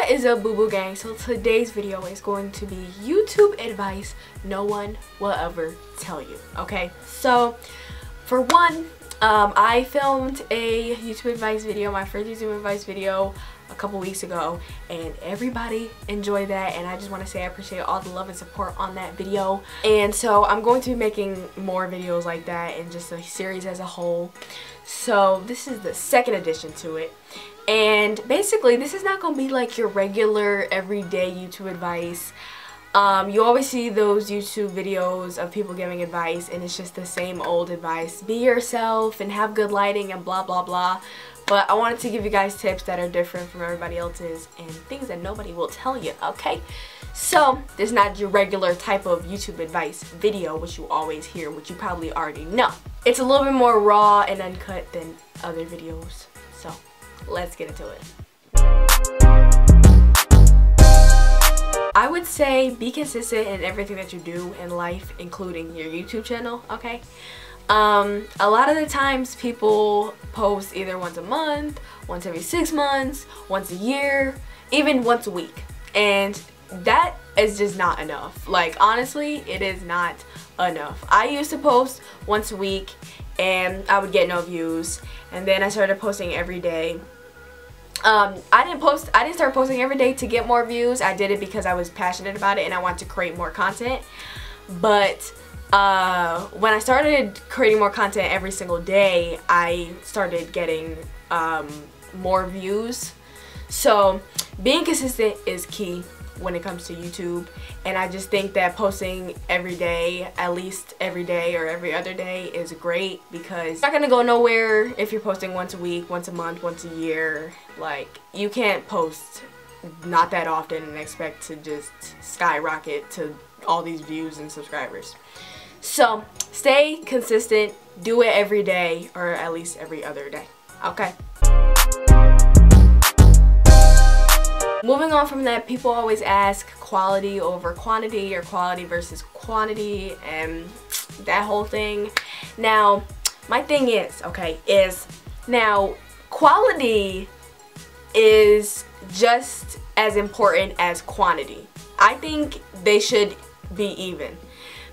What is up, boo boo gang? So today's video is going to be YouTube advice no one will ever tell you. Okay, so for one, I filmed a YouTube advice video, my first YouTube advice video, a couple weeks ago, and everybody enjoyed that, and I just want to say I appreciate all the love and support on that video. And so I'm going to be making more videos like that and just a series as a whole. So this is the second edition to it, and basically this is not going to be like your regular everyday YouTube advice. You always see those YouTube videos of people giving advice and it's just the same old advice. Be yourself and have good lighting and blah blah blah. But I wanted to give you guys tips that are different from everybody else's and things that nobody will tell you, okay? So, this is not your regular type of YouTube advice video, which you always hear, which you probably already know. It's a little bit more raw and uncut than other videos. So, let's get into it. I would say be consistent in everything that you do in life, including your YouTube channel, okay? A lot of the times people post either once a month, once every 6 months, once a year, even once a week, and that is just not enough. Like, honestly, it is not enough. I used to post once a week and I would get no views, and then I started posting every day. I didn't start posting every day to get more views. I did it because I was passionate about it and I wanted to create more content. But when I started creating more content every single day, I started getting more views. So being consistent is key when it comes to YouTube, and I just think that posting every day, at least every day or every other day, is great because it's not gonna go nowhere if you're posting once a week, once a month, once a year. Like, you can't post not that often and expect to just skyrocket to all these views and subscribers. So stay consistent, do it every day or at least every other day, okay? Moving on from that, people always ask quality over quantity or quality versus quantity and that whole thing. Now, my thing is, okay, now quality is just as important as quantity. I think they should be even,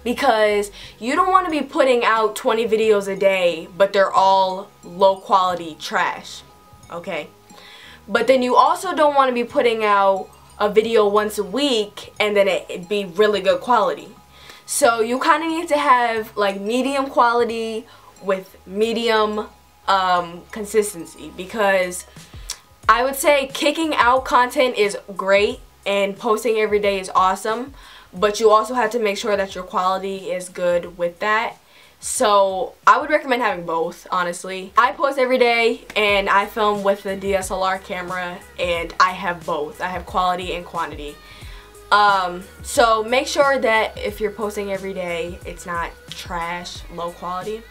because you don't want to be putting out 20 videos a day but they're all low quality trash, okay? But then you also don't want to be putting out a video once a week and then it be really good quality. So you kind of need to have like medium quality with medium consistency, because I would say kicking out content is great and posting every day is awesome, but you also have to make sure that your quality is good with that. So I would recommend having both, honestly. I post every day and I film with the DSLR camera, and I have both. I have quality and quantity. So make sure that if you're posting every day, it's not trash, low quality.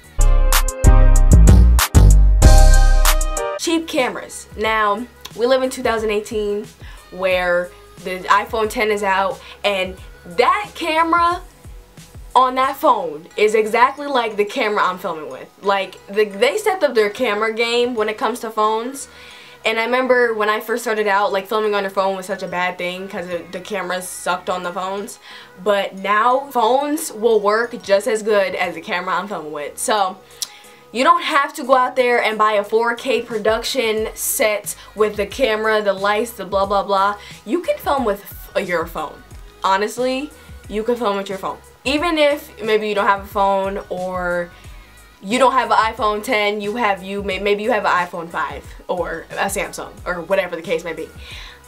Cheap cameras. Now, we live in 2018 where the iPhone 10 is out, and that camera on that phone is exactly like the camera I'm filming with. Like, they stepped up their camera game when it comes to phones. And I remember when I first started out, like, filming on your phone was such a bad thing because the cameras sucked on the phones. But now phones will work just as good as the camera I'm filming with. So you don't have to go out there and buy a 4K production set with the camera, the lights, the blah blah blah. You can film with your phone. Honestly, you can film with your phone. Even if maybe you don't have a phone, or you don't have an iPhone 10, maybe you have an iPhone 5 or a Samsung or whatever the case may be.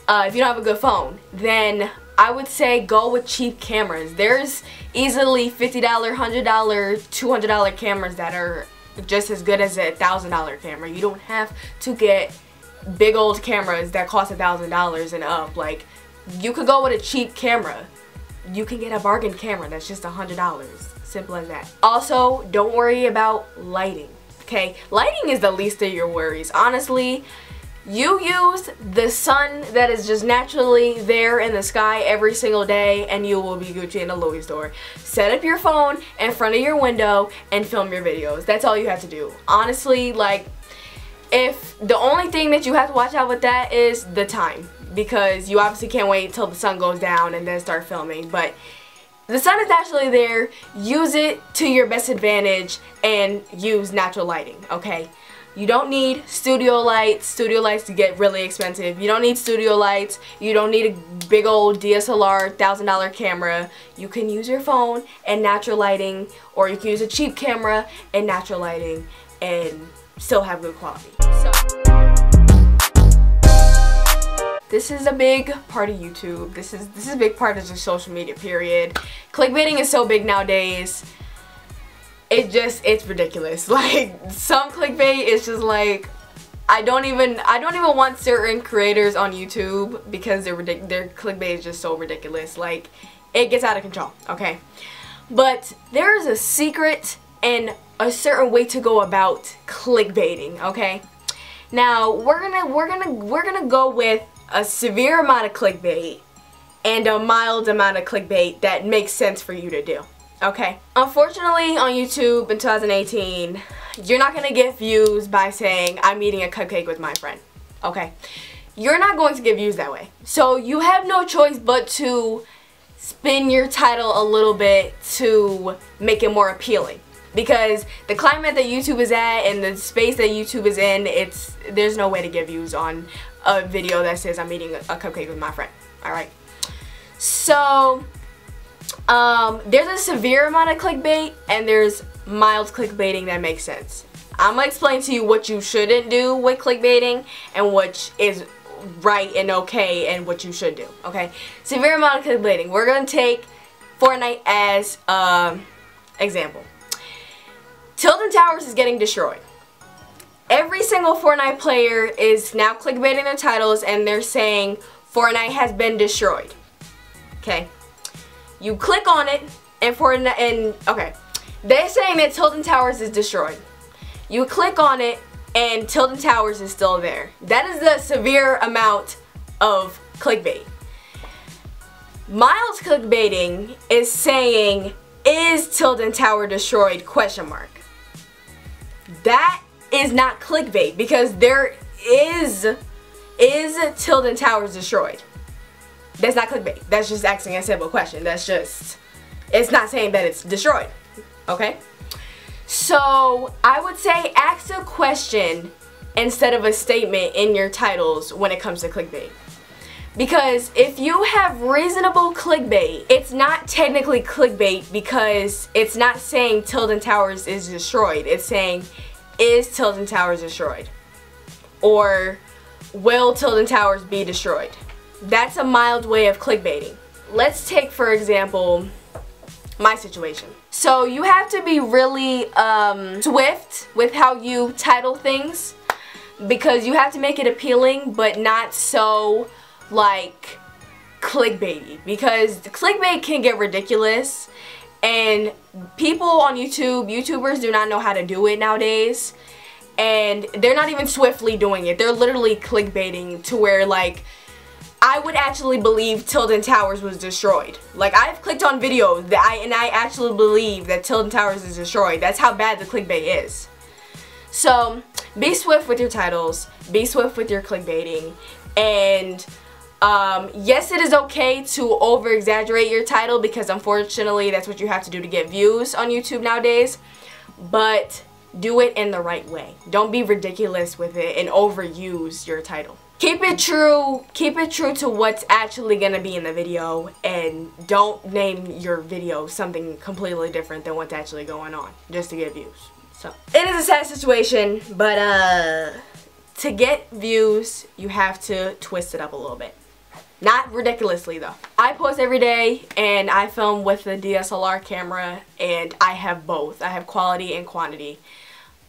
If you don't have a good phone, then I would say go with cheap cameras. There's easily $50, $100, $200 cameras that are just as good as a $1,000 camera. You don't have to get big old cameras that cost $1,000 and up. Like, you could go with a cheap camera. You can get a bargain camera that's just $100. Simple as that. Also, don't worry about lighting, okay? Lighting is the least of your worries. Honestly, you use the sun that is just naturally there in the sky every single day and you will be Gucci in a Louis store. Set up your phone in front of your window and film your videos. That's all you have to do. Honestly, like, if the only thing that you have to watch out with that is the time. because you obviously can't wait until the sun goes down and then start filming. But the sun is naturally there. Use it to your best advantage and use natural lighting, okay? You don't need studio lights. Studio lights get really expensive. You don't need studio lights. You don't need a big old DSLR $1,000 camera. You can use your phone and natural lighting, or you can use a cheap camera and natural lighting and still have good quality. So this is a big part of YouTube. This is a big part of the social media, period. Clickbaiting is so big nowadays. It's ridiculous. Like, some clickbait is just like, I don't even want certain creators on YouTube because their clickbait is just so ridiculous. Like, it gets out of control, okay? But there is a secret and a certain way to go about clickbaiting, okay? Now, we're gonna go with a severe amount of clickbait and a mild amount of clickbait that makes sense for you to do. Okay. Unfortunately, on YouTube in 2018, you're not going to get views by saying, I'm eating a cupcake with my friend. Okay. You're not going to get views that way. So you have no choice but to spin your title a little bit to make it more appealing. Because the climate that YouTube is at and the space that YouTube is in, there's no way to get views on a video that says I'm eating a cupcake with my friend. Alright. So there's a severe amount of clickbait and there's mild clickbaiting that makes sense. I'm going to explain to you what you shouldn't do with clickbaiting and what is right and okay and what you should do. Okay? Severe amount of clickbaiting. We're going to take Fortnite as example. Tilted Towers is getting destroyed. Every single Fortnite player is now clickbaiting their titles and they're saying Fortnite has been destroyed. Okay? You click on it and okay, they're saying that Tilted Towers is destroyed. You click on it and Tilted Towers is still there. That is the severe amount of clickbait. Mild clickbaiting is saying, is Tilted Tower destroyed? ? That is not clickbait because there is Tilted Towers destroyed? That's not clickbait. That's just asking a simple question. That's just, it's not saying that it's destroyed. Okay? So, I would say ask a question instead of a statement in your titles when it comes to clickbait. Because if you have reasonable clickbait, it's not technically clickbait because it's not saying Tilted Towers is destroyed. It's saying, is Tilted Towers destroyed? Or, will Tilted Towers be destroyed? That's a mild way of clickbaiting. Let's take, for example, my situation. So you have to be really swift with how you title things because you have to make it appealing but not so like clickbaity, because clickbait can get ridiculous and people on YouTubers do not know how to do it nowadays, and they're not even swiftly doing it. They're literally clickbaiting to where, like, I would actually believe Tilted Towers was destroyed. Like, I've clicked on videos that I actually believe that Tilted Towers is destroyed. That's how bad the clickbait is. So, be swift with your titles, be swift with your clickbaiting, and yes, it is okay to over-exaggerate your title because unfortunately that's what you have to do to get views on YouTube nowadays, but do it in the right way. Don't be ridiculous with it and overuse your title. Keep it true to what's actually gonna be in the video, and don't name your video something completely different than what's actually going on just to get views. So it is a sad situation, but to get views you have to twist it up a little bit. Not ridiculously though. I post every day and I film with a DSLR camera and I have both. I have quality and quantity.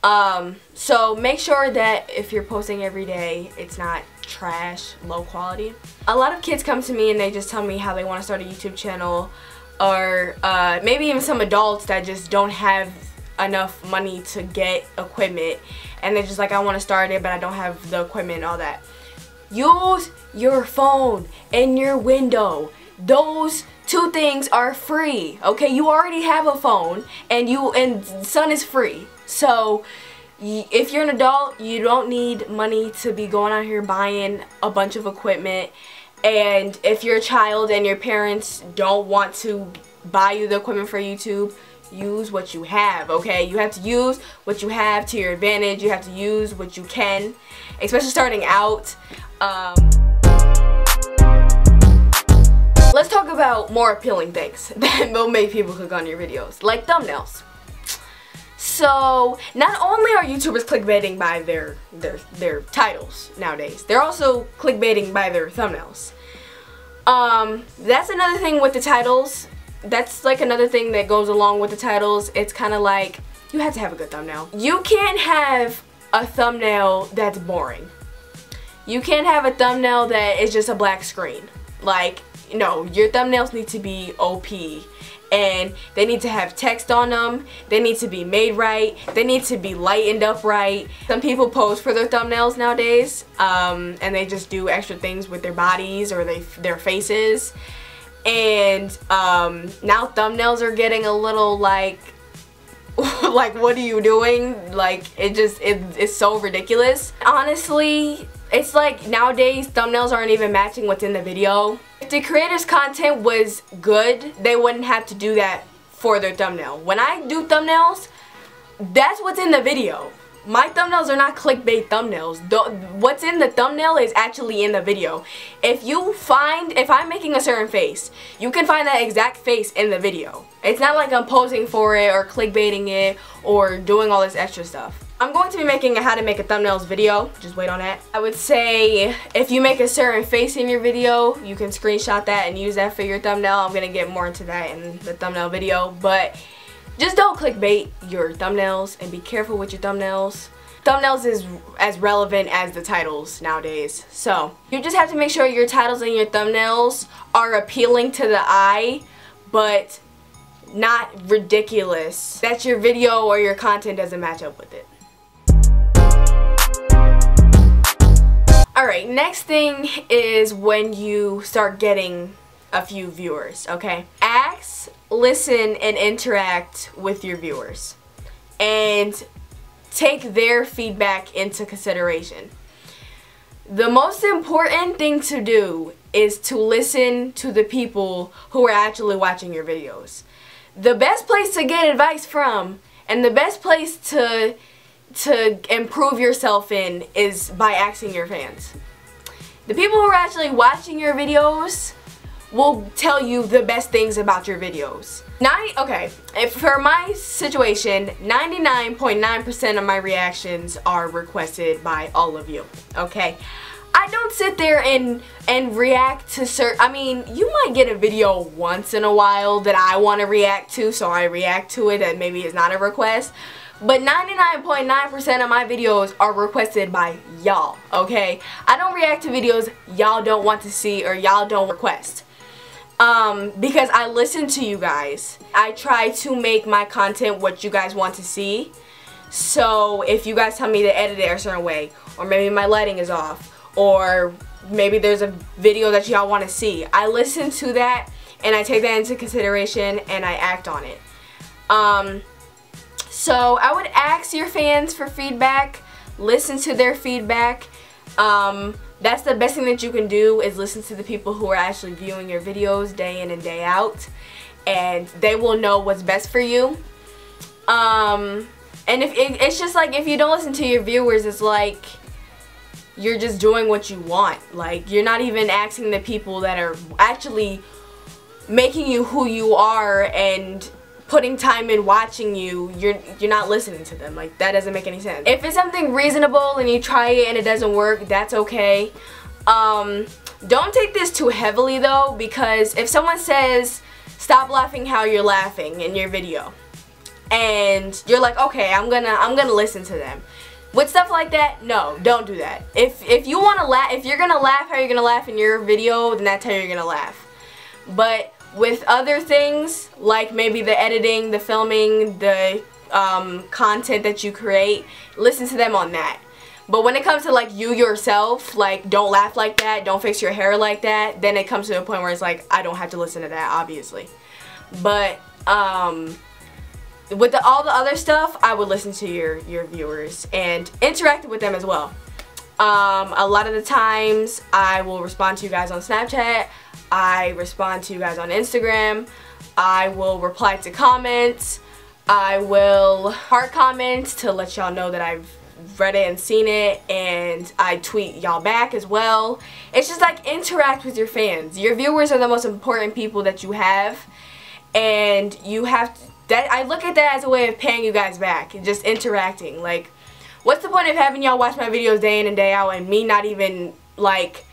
So make sure that if you're posting every day, it's not trash, low quality. A lot of kids come to me and they just tell me how they want to start a YouTube channel, or maybe even some adults that just don't have enough money to get equipment and they're just like, I want to start it but I don't have the equipment and all that. Use your phone and your window. Those two things are free. Okay, you already have a phone and sun is free. So if you're an adult, you don't need money to be going out here buying a bunch of equipment. And if you're a child and your parents don't want to buy you the equipment for YouTube, use what you have, okay? You have to use what you have to your advantage. You have to use what you can, especially starting out. Let's talk about more appealing things that will make people click on your videos, like thumbnails. So, not only are YouTubers clickbaiting by their titles nowadays, they're also clickbaiting by their thumbnails. That's another thing with the titles. That's like another thing that goes along with the titles. It's kind of like, you have to have a good thumbnail. You can't have a thumbnail that's boring. You can't have a thumbnail that is just a black screen. Like, no, your thumbnails need to be OP. And they need to have text on them. They need to be made right. They need to be lightened up right. Some people pose for their thumbnails nowadays, and they just do extra things with their bodies or their faces. And now thumbnails are getting a little like, like, what are you doing? Like, it's so ridiculous. Honestly, it's like nowadays thumbnails aren't even matching what's in the video. If the creator's content was good, they wouldn't have to do that for their thumbnail. When I do thumbnails, that's what's in the video. My thumbnails are not clickbait thumbnails. What's in the thumbnail is actually in the video. If I'm making a certain face, you can find that exact face in the video. It's not like I'm posing for it or clickbaiting it or doing all this extra stuff. I'm going to be making a how to make a thumbnails video. Just wait on that. I would say if you make a certain face in your video, you can screenshot that and use that for your thumbnail. I'm going to get more into that in the thumbnail video, but just don't clickbait your thumbnails and be careful with your thumbnails. Thumbnails is as relevant as the titles nowadays. So you just have to make sure your titles and your thumbnails are appealing to the eye, but not ridiculous, that your video or your content doesn't match up with it. Alright, next thing is when you start getting a few viewers, okay? Ask, listen, and interact with your viewers. And take their feedback into consideration. The most important thing to do is to listen to the people who are actually watching your videos. The best place to get advice from, and the best place to improve yourself in, is by asking your fans. The people who are actually watching your videos will tell you the best things about your videos. For my situation, 99.9% of my reactions are requested by all of you, okay? I don't sit there and react to I mean, you might get a video once in a while that I want to react to, so I react to it, that maybe is not a request. But 99.9% of my videos are requested by y'all, okay? I don't react to videos y'all don't want to see or y'all don't request. Because I listen to you guys. I try to make my content what you guys want to see. So if you guys tell me to edit it a certain way, or maybe my lighting is off, or maybe there's a video that y'all want to see, I listen to that and I take that into consideration and I act on it. So I would ask your fans for feedback, listen to their feedback. That's the best thing that you can do, is listen to the people who are actually viewing your videos day in and day out, and they will know what's best for you. And it's just like, if you don't listen to your viewers, it's like you're just doing what you want. Like, you're not even asking the people that are actually making you who you are and putting time in watching you. You're not listening to them. Like, that doesn't make any sense. If it's something reasonable and you try it and it doesn't work, that's okay. Don't take this too heavily though, because if someone says stop laughing how you're laughing in your video, and you're like, okay, I'm gonna listen to them, with stuff like that, no, don't do that. If you want to laugh, if you're gonna laugh how you're gonna laugh in your video, then that's how you're gonna laugh. But with other things, like maybe the editing, the filming, the content that you create, listen to them on that. But when it comes to like you yourself, like, don't laugh like that, don't fix your hair like that, then it comes to a point where it's like, I don't have to listen to that, obviously. But with all the other stuff, I would listen to your viewers and interact with them as well. A lot of the times I will respond to you guys on Snapchat, I respond to you guys on Instagram, I will reply to comments, I will heart comments to let y'all know that I've read it and seen it, and I tweet y'all back as well. It's just like, interact with your fans. Your viewers are the most important people that you have, and you have to, I look at that as a way of paying you guys back and just interacting. Like, what's the point of having y'all watch my videos day in and day out and me not even like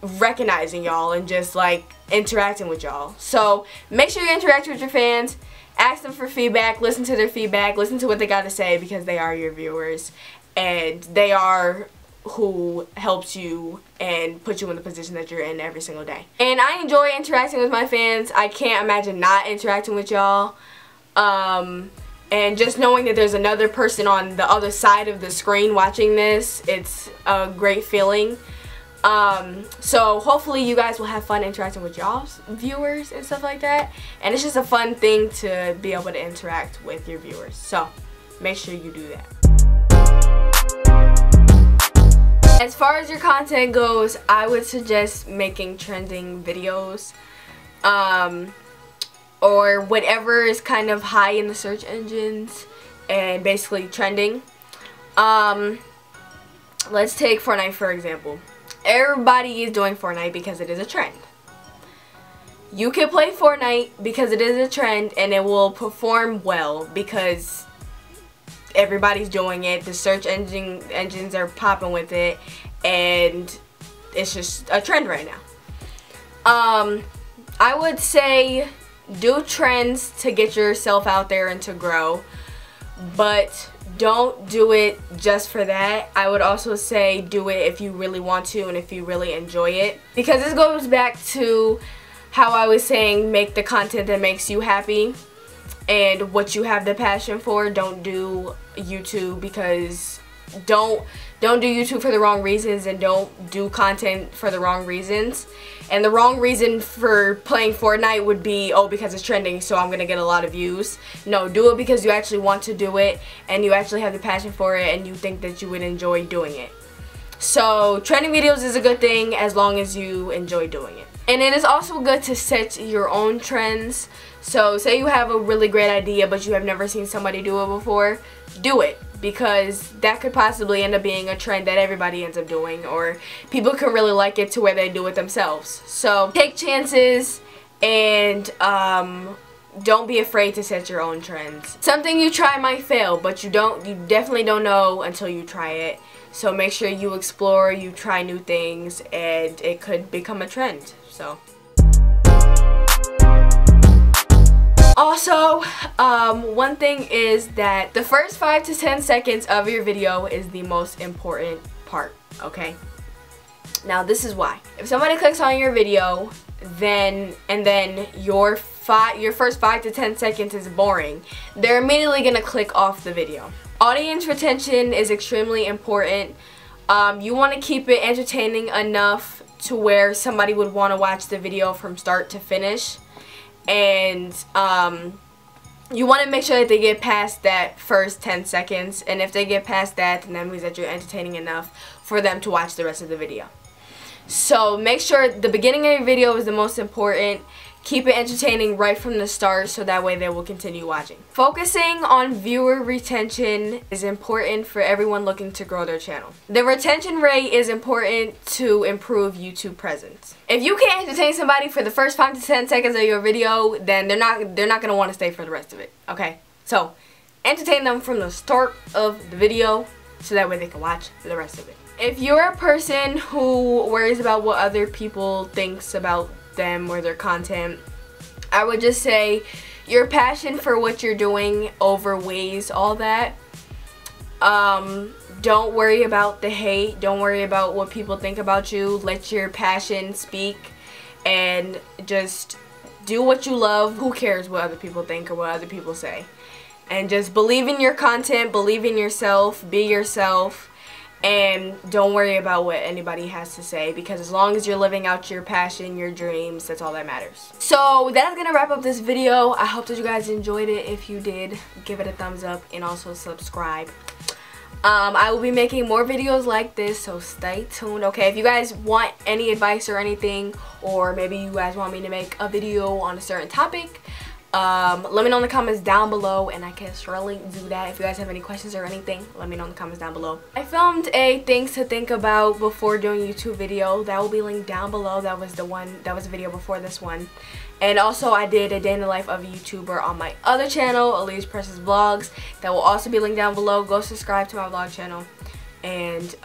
recognizing y'all and just like interacting with y'all? So make sure you interact with your fans, ask them for feedback, listen to their feedback, listen to what they got to say, because they are your viewers and they are who helps you and put you in the position that you're in every single day. And I enjoy interacting with my fans. I can't imagine not interacting with y'all. And just knowing that there's another person on the other side of the screen watching this, it's a great feeling. So hopefully you guys will have fun interacting with y'all's viewers and stuff like that. And it's just a fun thing to be able to interact with your viewers. So make sure you do that. As far as your content goes, I would suggest making trending videos. Or whatever is kind of high in the search engines and basically trending. Let's take Fortnite for example. Everybody is doing Fortnite because it is a trend. You can play Fortnite because it is a trend and it will perform well because everybody's doing it. The search engines are popping with it, and it's just a trend right now. I would say do trends to get yourself out there and to grow, but don't do it just for that. I would also say do it if you really want to and if you really enjoy it, because this goes back to how I was saying, make the content that makes you happy and what you have the passion for. Don't do YouTube because don't do YouTube for the wrong reasons, and don't do content for the wrong reasons. And the wrong reason for playing Fortnite would be, oh, because it's trending, so I'm gonna get a lot of views. No, do it because you actually want to do it and you actually have the passion for it and you think that you would enjoy doing it. So trending videos is a good thing as long as you enjoy doing it. And it is also good to set your own trends. So say you have a really great idea but you have never seen somebody do it before, do it, because that could possibly end up being a trend that everybody ends up doing, or people can really like it to where they do it themselves. So take chances and don't be afraid to set your own trends. Something you try might fail, but you definitely don't know until you try it. So make sure you explore, you try new things, and it could become a trend. So also, one thing is that the first 5 to 10 seconds of your video is the most important part, okay? Now this is why. If somebody clicks on your video, then your first 5 to 10 seconds is boring, they're immediately gonna click off the video. Audience retention is extremely important. You want to keep it entertaining enough to where somebody would want to watch the video from start to finish. And you want to make sure that they get past that first 10 seconds. And if they get past that, then that means that you're entertaining enough for them to watch the rest of the video. So make sure the beginning of your video is the most important. Keep it entertaining right from the start so that way they will continue watching. Focusing on viewer retention is important for everyone looking to grow their channel. The retention rate is important to improve YouTube presence. If you can't entertain somebody for the first 5 to 10 seconds of your video, then they're not going to want to stay for the rest of it, okay? So entertain them from the start of the video so that way they can watch the rest of it. If you're a person who worries about what other people thinks about them or their content, I would just say your passion for what you're doing overweighs all that. Don't worry about the hate. Don't worry about what people think about you. Let your passion speak and just do what you love. Who cares what other people think or what other people say? And just believe in your content, believe in yourself, be yourself, and don't worry about what anybody has to say, because as long as you're living out your passion, your dreams, that's all that matters. So that's gonna wrap up this video. I hope that you guys enjoyed it. If you did, give it a thumbs up and also subscribe. I will be making more videos like this, so stay tuned. Okay, if you guys want any advice or anything, or maybe you guys want me to make a video on a certain topic, let me know in the comments down below, and I can surely do that. If you guys have any questions or anything, let me know in the comments down below. I filmed a things to think about before doing a YouTube video. That will be linked down below. That was a video before this one. And also I did a day in the life of a YouTuber on my other channel, Alea's Precious Vlogs. That will also be linked down below. Go subscribe to my vlog channel and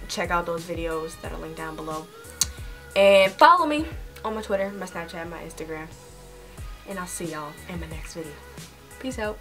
check out those videos that are linked down below. And follow me on my Twitter, my Snapchat, my Instagram. And I'll see y'all in my next video. Peace out.